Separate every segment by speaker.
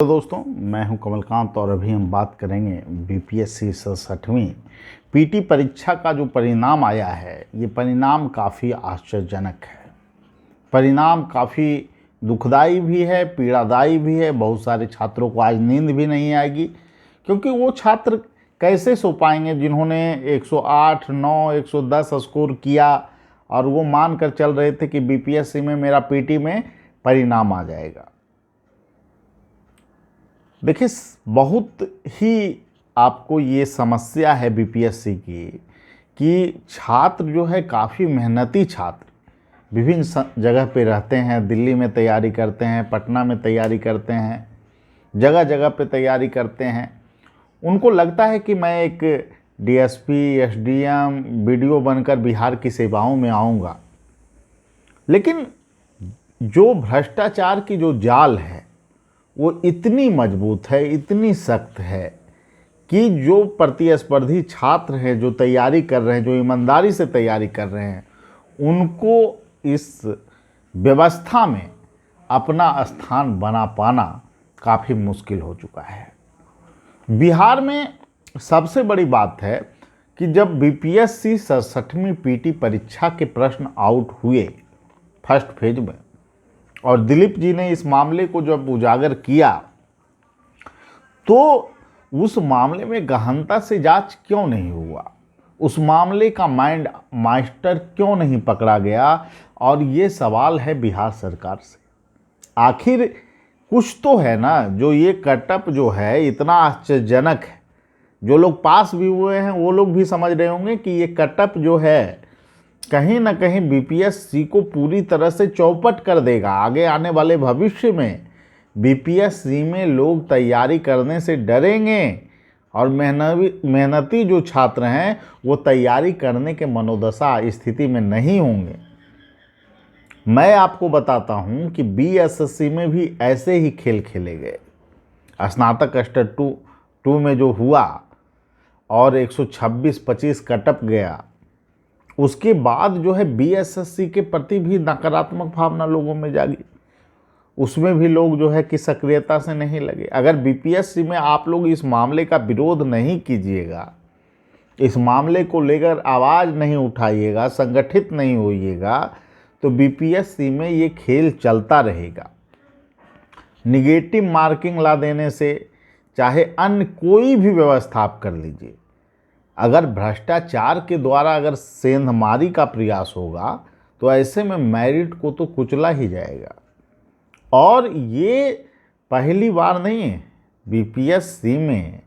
Speaker 1: तो दोस्तों, मैं हूं कमलकांत और अभी हम बात करेंगे बीपीएससी 67वीं पीटी परीक्षा का जो परिणाम आया है। ये परिणाम काफ़ी आश्चर्यजनक है। परिणाम काफ़ी दुखदाई भी है, पीड़ादायी भी है। बहुत सारे छात्रों को आज नींद भी नहीं आएगी, क्योंकि वो छात्र कैसे सो पाएंगे जिन्होंने 108, 9, 110 स्कोर किया और वो मान कर चल रहे थे कि बीपीएससी में मेरा पीटी में परिणाम आ जाएगा। देखिए, बहुत ही आपको ये समस्या है बीपीएससी की कि छात्र जो है काफ़ी मेहनती छात्र विभिन्न जगह पे रहते हैं। दिल्ली में तैयारी करते हैं, पटना में तैयारी करते हैं, जगह जगह पे तैयारी करते हैं। उनको लगता है कि मैं एक डीएसपी, एसडीएम, बीडीओ बनकर बिहार की सेवाओं में आऊँगा। लेकिन जो भ्रष्टाचार की जो जाल है वो इतनी मजबूत है, इतनी सख्त है कि जो प्रतिस्पर्धी छात्र हैं, जो तैयारी कर रहे हैं, जो ईमानदारी से तैयारी कर रहे हैं, उनको इस व्यवस्था में अपना स्थान बना पाना काफ़ी मुश्किल हो चुका है। बिहार में सबसे बड़ी बात है कि जब बीपीएससी 67वीं पीटी परीक्षा के प्रश्न आउट हुए फर्स्ट फेज में और दिलीप जी ने इस मामले को जब उजागर किया, तो उस मामले में गहनता से जांच क्यों नहीं हुआ? उस मामले का माइंड मास्टर क्यों नहीं पकड़ा गया? और ये सवाल है बिहार सरकार से। आखिर कुछ तो है ना, जो ये कटअप जो है इतना आश्चर्यजनक है। जो लोग पास भी हुए हैं वो लोग भी समझ रहे होंगे कि ये कटअप जो है कहीं ना कहीं बीपीएससी को पूरी तरह से चौपट कर देगा। आगे आने वाले भविष्य में बीपीएससी में लोग तैयारी करने से डरेंगे और मेहनती जो छात्र हैं वो तैयारी करने के मनोदशा स्थिति में नहीं होंगे। मैं आपको बताता हूं कि बीएसएससी में भी ऐसे ही खेल खेले गए। स्नातक स्तर 2 में जो हुआ और 126-25 कटअप गया, उसके बाद जो है बीएसएससी के प्रति भी नकारात्मक भावना लोगों में जागी। उसमें भी लोग जो है कि सक्रियता से नहीं लगे। अगर बीपीएससी में आप लोग इस मामले का विरोध नहीं कीजिएगा, इस मामले को लेकर आवाज़ नहीं उठाइएगा, संगठित नहीं होइएगा, तो बीपीएससी में ये खेल चलता रहेगा। निगेटिव मार्किंग ला देने से चाहे अन्य कोई भी व्यवस्था आप कर लीजिए, अगर भ्रष्टाचार के द्वारा अगर सेंधमारी का प्रयास होगा तो ऐसे में मेरिट को तो कुचला ही जाएगा। और ये पहली बार नहीं है। बीपीएससी में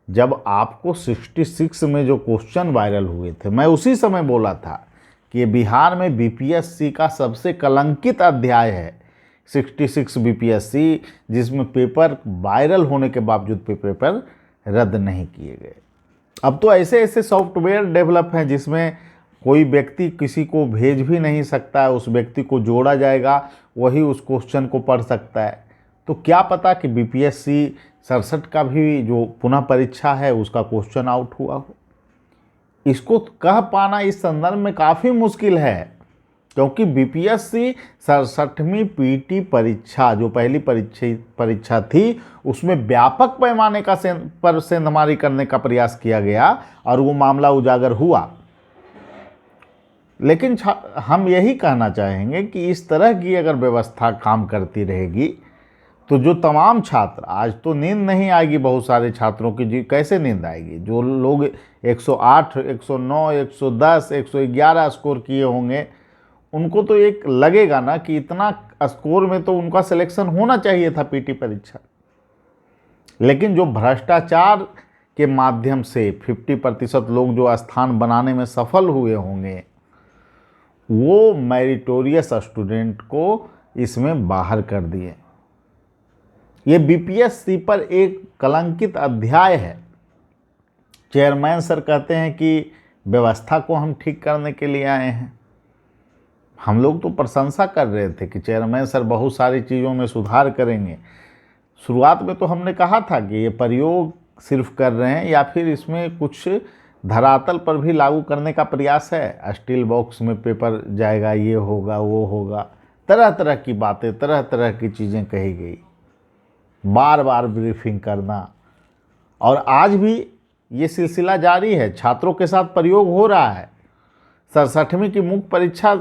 Speaker 1: जब आपको 66 में जो क्वेश्चन वायरल हुए थे, मैं उसी समय बोला था कि ये बिहार में बीपीएससी का सबसे कलंकित अध्याय है। 66 बीपीएससी, जिसमें पेपर वायरल होने के बावजूद पेपर रद्द नहीं किए गए। अब तो ऐसे ऐसे सॉफ्टवेयर डेवलप हैं जिसमें कोई व्यक्ति किसी को भेज भी नहीं सकता है, उस व्यक्ति को जोड़ा जाएगा, वही उस क्वेश्चन को पढ़ सकता है। तो क्या पता कि बीपीएससी 67 का भी जो पुनः परीक्षा है उसका क्वेश्चन आउट हुआ हो। इसको कह पाना इस संदर्भ में काफ़ी मुश्किल है, क्योंकि बीपीएससी 67वीं पीटी परीक्षा जो पहली परीक्षा थी, उसमें व्यापक पैमाने का सेंधमारी करने का प्रयास किया गया और वो मामला उजागर हुआ। लेकिन हम यही कहना चाहेंगे कि इस तरह की अगर व्यवस्था काम करती रहेगी तो जो तमाम छात्र, आज तो नींद नहीं आएगी बहुत सारे छात्रों की, जी कैसे नींद आएगी? जो लोग 108, 109, 110, 111 स्कोर किए होंगे, उनको तो एक लगेगा ना कि इतना स्कोर में तो उनका सिलेक्शन होना चाहिए था पीटी परीक्षा। लेकिन जो भ्रष्टाचार के माध्यम से 50% लोग जो स्थान बनाने में सफल हुए होंगे, वो मेरिटोरियस स्टूडेंट को इसमें बाहर कर दिए। ये बीपीएससी पर एक कलंकित अध्याय है। चेयरमैन सर कहते हैं कि व्यवस्था को हम ठीक करने के लिए आए हैं। हम लोग तो प्रशंसा कर रहे थे कि चेयरमैन सर बहुत सारी चीज़ों में सुधार करेंगे। शुरुआत में तो हमने कहा था कि ये प्रयोग सिर्फ कर रहे हैं या फिर इसमें कुछ धरातल पर भी लागू करने का प्रयास है। स्टील बॉक्स में पेपर जाएगा, ये होगा, वो होगा, तरह तरह की बातें, तरह तरह की चीज़ें कही गई। बार बार ब्रीफिंग करना, और आज भी ये सिलसिला जारी है, छात्रों के साथ प्रयोग हो रहा है। 67वीं की मुख्य परीक्षा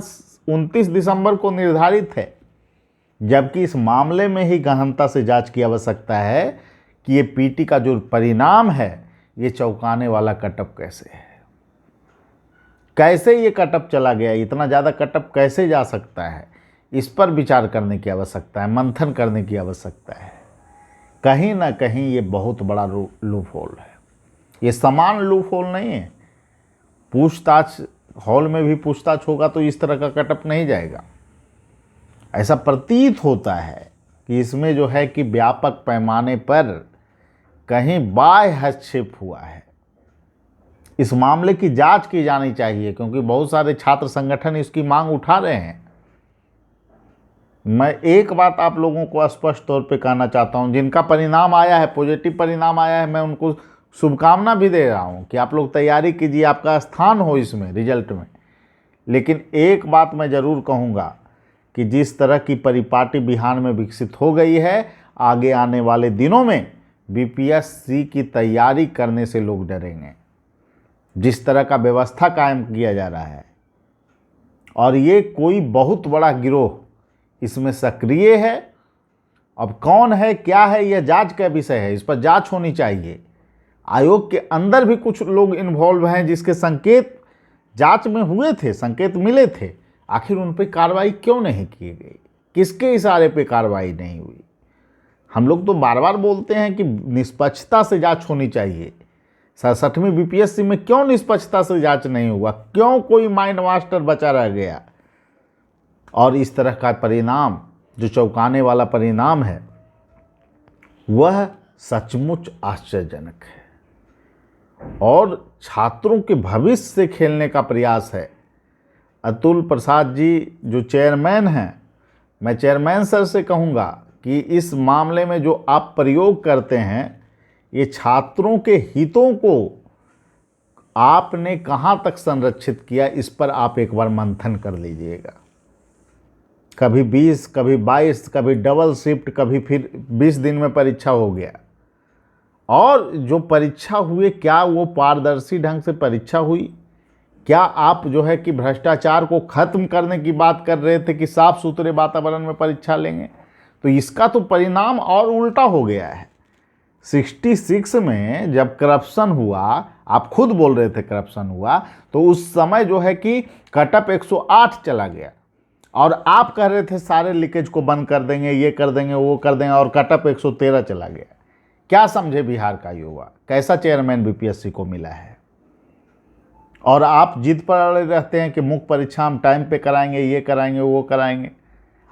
Speaker 1: 29 दिसंबर को निर्धारित है, जबकि इस मामले में ही गहनता से जांच की आवश्यकता है कि ये पीटी का जो परिणाम है ये चौंकाने वाला कटअप कैसे है, कैसे ये कटअप चला गया, इतना ज़्यादा कटअप कैसे जा सकता है, इस पर विचार करने की आवश्यकता है, मंथन करने की आवश्यकता है। कहीं ना कहीं ये बहुत बड़ा लूप होल है, ये समान लूप होल नहीं है। पूछताछ हॉल में भी पूछताछ होगा तो इस तरह का कटअप नहीं जाएगा। ऐसा प्रतीत होता है कि इसमें जो है कि व्यापक पैमाने पर कहीं बाह्य हस्तक्षेप हुआ है। इस मामले की जांच की जानी चाहिए, क्योंकि बहुत सारे छात्र संगठन इसकी मांग उठा रहे हैं। मैं एक बात आप लोगों को स्पष्ट तौर पे कहना चाहता हूं, जिनका परिणाम आया है, पॉजिटिव परिणाम आया है, मैं उनको शुभकामना भी दे रहा हूं कि आप लोग तैयारी कीजिए, आपका स्थान हो इसमें रिजल्ट में। लेकिन एक बात मैं ज़रूर कहूँगा कि जिस तरह की परिपाटी बिहार में विकसित हो गई है, आगे आने वाले दिनों में बीपीएससी की तैयारी करने से लोग डरेंगे। जिस तरह का व्यवस्था कायम किया जा रहा है, और ये कोई बहुत बड़ा गिरोह इसमें सक्रिय है। अब कौन है, क्या है, यह जांच का विषय है, इस पर जांच होनी चाहिए। आयोग के अंदर भी कुछ लोग इन्वॉल्व हैं जिसके संकेत जांच में हुए थे, संकेत मिले थे। आखिर उन पर कार्रवाई क्यों नहीं की गई, किसके इशारे पे कार्रवाई नहीं हुई? हम लोग तो बार बार बोलते हैं कि निष्पक्षता से जांच होनी चाहिए। 67वीं बीपीएससी में क्यों निष्पक्षता से जांच नहीं हुआ? क्यों कोई माइंड मास्टर बचा रह गया? और इस तरह का परिणाम, जो चौंकाने वाला परिणाम है, वह सचमुच आश्चर्यजनक है और छात्रों के भविष्य से खेलने का प्रयास है। अतुल प्रसाद जी जो चेयरमैन हैं, मैं चेयरमैन सर से कहूँगा कि इस मामले में जो आप प्रयोग करते हैं, ये छात्रों के हितों को आपने कहाँ तक संरक्षित किया, इस पर आप एक बार मंथन कर लीजिएगा। कभी 20, कभी 22, कभी डबल शिफ्ट, कभी फिर 20 दिन में परीक्षा हो गया। और जो परीक्षा हुए, क्या वो पारदर्शी ढंग से परीक्षा हुई? क्या आप जो है कि भ्रष्टाचार को खत्म करने की बात कर रहे थे कि साफ सुथरे वातावरण में परीक्षा लेंगे? तो इसका तो परिणाम और उल्टा हो गया है। 66 में जब करप्शन हुआ, आप खुद बोल रहे थे करप्शन हुआ, तो उस समय जो है कि कटअप 108 चला गया और आप कह रहे थे सारे लीकेज को बंद कर देंगे, ये कर देंगे, वो कर देंगे, और कटअप 113 चला गया। क्या समझे बिहार का युवा? कैसा चेयरमैन बीपीएससी को मिला है? और आप जिद पर अड़े रहते हैं कि मुख्य परीक्षा हम टाइम पे कराएंगे, ये कराएंगे, वो कराएंगे।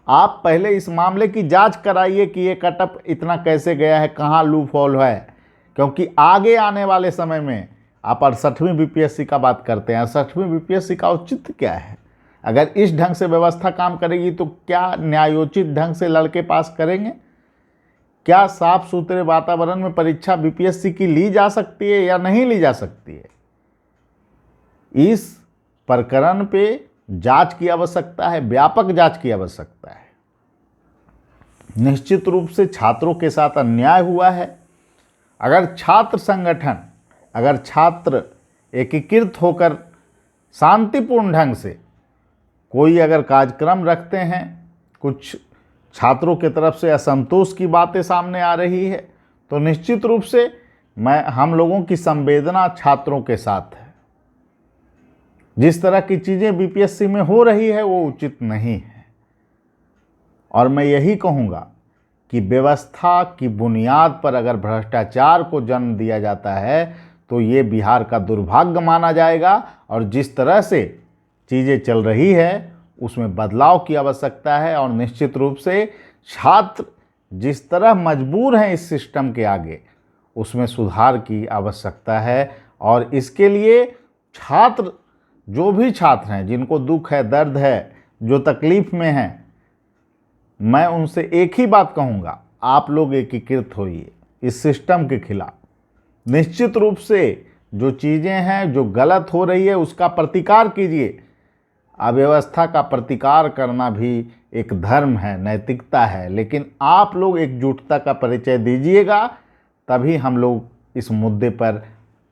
Speaker 1: आप पहले इस मामले की जांच कराइए कि ये कटअप इतना कैसे गया है, कहाँ लूप होल है, क्योंकि आगे आने वाले समय में आप 68वीं बीपीएससी का बात करते हैं। 68वीं बीपीएससी का औचित्य क्या है? अगर इस ढंग से व्यवस्था काम करेगी तो क्या न्यायोचित ढंग से लड़के पास करेंगे? क्या साफ सुथरे वातावरण में परीक्षा बीपीएससी की ली जा सकती है या नहीं ली जा सकती है? इस प्रकरण पे जांच की आवश्यकता है, व्यापक जांच की आवश्यकता है। निश्चित रूप से छात्रों के साथ अन्याय हुआ है। अगर छात्र संगठन, अगर छात्र एकीकृत होकर शांतिपूर्ण ढंग से कोई अगर कार्यक्रम रखते हैं, कुछ छात्रों के तरफ से असंतोष की बातें सामने आ रही है, तो निश्चित रूप से हम लोगों की संवेदना छात्रों के साथ है। जिस तरह की चीज़ें बीपीएससी में हो रही है वो उचित नहीं है। और मैं यही कहूँगा कि व्यवस्था की बुनियाद पर अगर भ्रष्टाचार को जन्म दिया जाता है तो ये बिहार का दुर्भाग्य माना जाएगा। और जिस तरह से चीज़ें चल रही है उसमें बदलाव की आवश्यकता है। और निश्चित रूप से छात्र जिस तरह मजबूर हैं इस सिस्टम के आगे, उसमें सुधार की आवश्यकता है। और इसके लिए छात्र, जो भी छात्र हैं जिनको दुख है, दर्द है, जो तकलीफ़ में हैं, मैं उनसे एक ही बात कहूँगा, आप लोग एकीकृत होइए इस सिस्टम के खिलाफ। निश्चित रूप से जो चीज़ें हैं जो गलत हो रही है उसका प्रतिकार कीजिए। अव्यवस्था का प्रतिकार करना भी एक धर्म है, नैतिकता है, लेकिन आप लोग एकजुटता का परिचय दीजिएगा, तभी हम लोग इस मुद्दे पर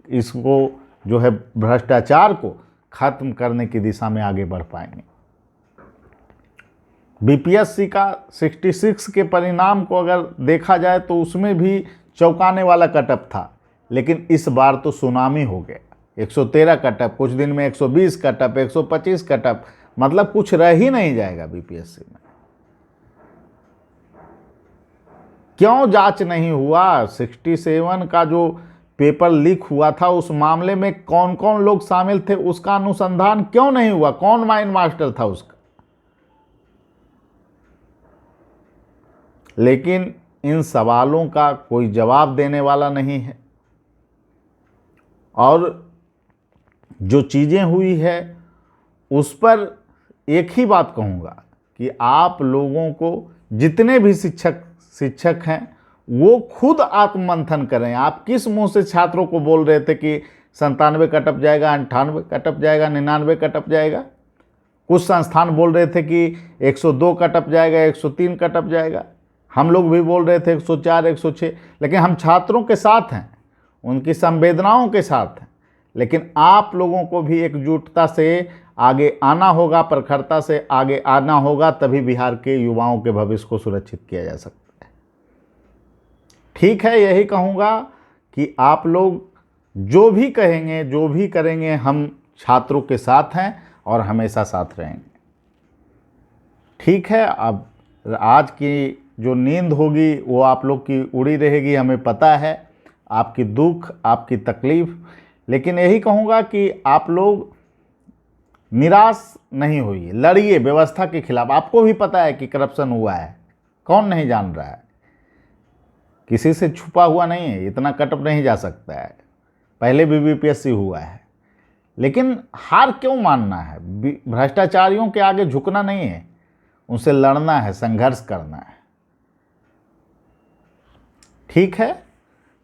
Speaker 1: इसको जो है भ्रष्टाचार को खत्म करने की दिशा में आगे बढ़ पाएंगे। बीपीएससी का 66 के परिणाम को अगर देखा जाए तो उसमें भी चौंकाने वाला कटअप था, लेकिन इस बार तो सुनामी हो गया। 113 कटअप, कुछ दिन में 120 कटअप, 125 कटअप, मतलब कुछ रह ही नहीं जाएगा बीपीएससी में। क्यों जांच नहीं हुआ? 67 का जो पेपर लीक हुआ था उस मामले में कौन कौन लोग शामिल थे, उसका अनुसंधान क्यों नहीं हुआ? कौन माइंड मास्टर था उसका? लेकिन इन सवालों का कोई जवाब देने वाला नहीं है। और जो चीज़ें हुई है उस पर एक ही बात कहूँगा कि आप लोगों को जितने भी शिक्षक हैं वो खुद आत्ममंथन करें। आप किस मुंह से छात्रों को बोल रहे थे कि 97 कटअप जाएगा, 98 कटअप जाएगा, 99 कटअप जाएगा? कुछ संस्थान बोल रहे थे कि 102 कटअप जाएगा, 103 कटअप जाएगा। हम लोग भी बोल रहे थे 104, 106, लेकिन हम छात्रों के साथ हैं, उनकी संवेदनाओं के साथ हैं। लेकिन आप लोगों को भी एकजुटता से आगे आना होगा, प्रखरता से आगे आना होगा, तभी बिहार के युवाओं के भविष्य को सुरक्षित किया जा सकता है। ठीक है, यही कहूँगा कि आप लोग जो भी कहेंगे, जो भी करेंगे, हम छात्रों के साथ हैं और हमेशा साथ रहेंगे। ठीक है, अब आज की जो नींद होगी वो आप लोग की उड़ी रहेगी, हमें पता है, आपकी दुख, आपकी तकलीफ़। लेकिन यही कहूँगा कि आप लोग निराश नहीं होइए, लड़िए व्यवस्था के खिलाफ। आपको भी पता है कि करप्शन हुआ है, कौन नहीं जान रहा है, किसी से छुपा हुआ नहीं है, इतना कटअप नहीं जा सकता है, पहले भी बीपीएससी हुआ है। लेकिन हार क्यों मानना है? भ्रष्टाचारियों के आगे झुकना नहीं है, उनसे लड़ना है, संघर्ष करना है। ठीक है,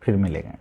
Speaker 1: फिर मिलेंगे।